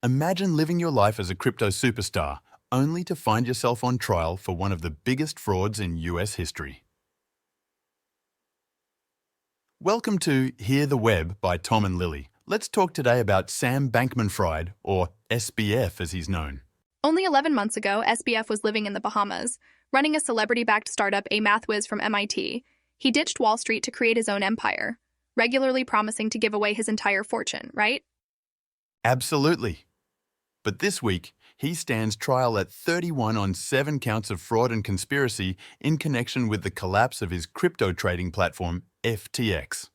Imagine living your life as a crypto superstar, only to find yourself on trial for one of the biggest frauds in US history. Welcome to Hear the Web by Tom and Lily. Let's talk today about Sam Bankman-Fried, or SBF as he's known. Only 11 months ago, SBF was living in the Bahamas, running a celebrity-backed startup, a math whiz from MIT. He ditched Wall Street to create his own empire, regularly promising to give away his entire fortune, right? Absolutely. But this week, he stands trial at 31 on 7 counts of fraud and conspiracy in connection with the collapse of his crypto trading platform, FTX.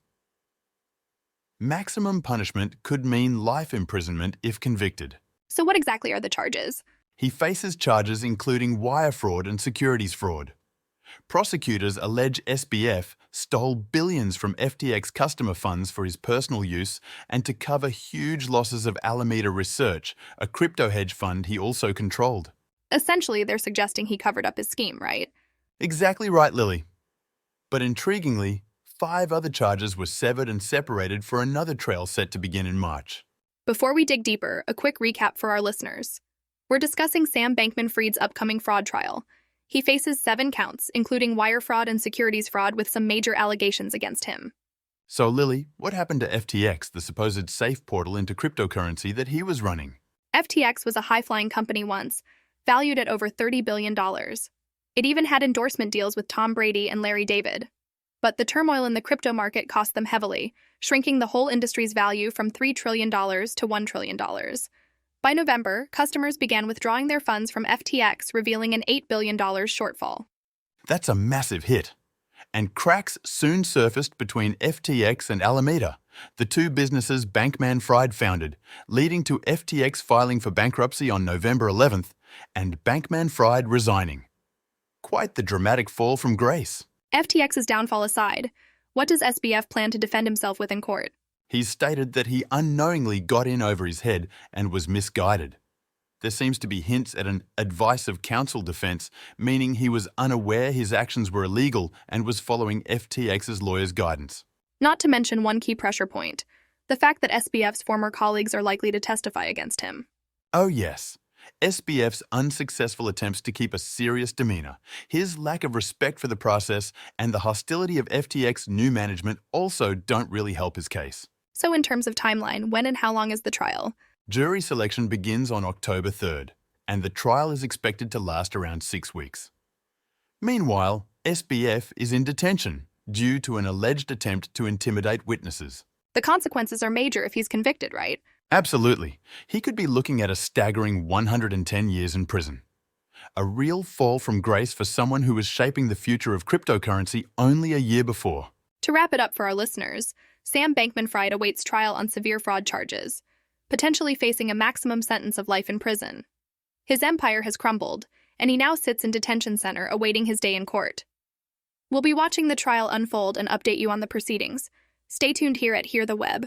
Maximum punishment could mean life imprisonment if convicted. So what exactly are the charges? He faces charges including wire fraud and securities fraud. Prosecutors allege SBF stole billions from FTX customer funds for his personal use and to cover huge losses of Alameda Research, a crypto hedge fund he also controlled. Essentially, they're suggesting he covered up his scheme, right? Exactly right, Lily. But intriguingly, 5 other charges were severed and separated for another trail set to begin in March. Before we dig deeper, a quick recap for our listeners. We're discussing Sam Bankman-Fried's upcoming fraud trial. He faces 7 counts, including wire fraud and securities fraud, with some major allegations against him. So, Lily, what happened to FTX, the supposed safe portal into cryptocurrency that he was running? FTX was a high-flying company once, valued at over $30 billion. It even had endorsement deals with Tom Brady and Larry David. But the turmoil in the crypto market cost them heavily, shrinking the whole industry's value from $3 trillion to $1 trillion. By November, customers began withdrawing their funds from FTX, revealing an $8 billion shortfall. That's a massive hit. And cracks soon surfaced between FTX and Alameda, the 2 businesses Bankman-Fried founded, leading to FTX filing for bankruptcy on November 11th and Bankman-Fried resigning. Quite the dramatic fall from grace. FTX's downfall aside, what does SBF plan to defend himself with in court? He's stated that he unknowingly got in over his head and was misguided. There seems to be hints at an advice of counsel defense, meaning he was unaware his actions were illegal and was following FTX's lawyer's guidance. Not to mention one key pressure point, the fact that SBF's former colleagues are likely to testify against him. Oh yes, SBF's unsuccessful attempts to keep a serious demeanor, his lack of respect for the process, and the hostility of FTX new management also don't really help his case. So in terms of timeline, when and how long is the trial? Jury selection begins on October 3rd, and the trial is expected to last around 6 weeks. Meanwhile, SBF is in detention due to an alleged attempt to intimidate witnesses. The consequences are major if he's convicted, right? Absolutely. He could be looking at a staggering 110 years in prison. A real fall from grace for someone who was shaping the future of cryptocurrency only a year before. To wrap it up for our listeners, Sam Bankman-Fried awaits trial on severe fraud charges, potentially facing a maximum sentence of life in prison. His empire has crumbled, and he now sits in detention center awaiting his day in court. We'll be watching the trial unfold and update you on the proceedings. Stay tuned here at Hear the Web.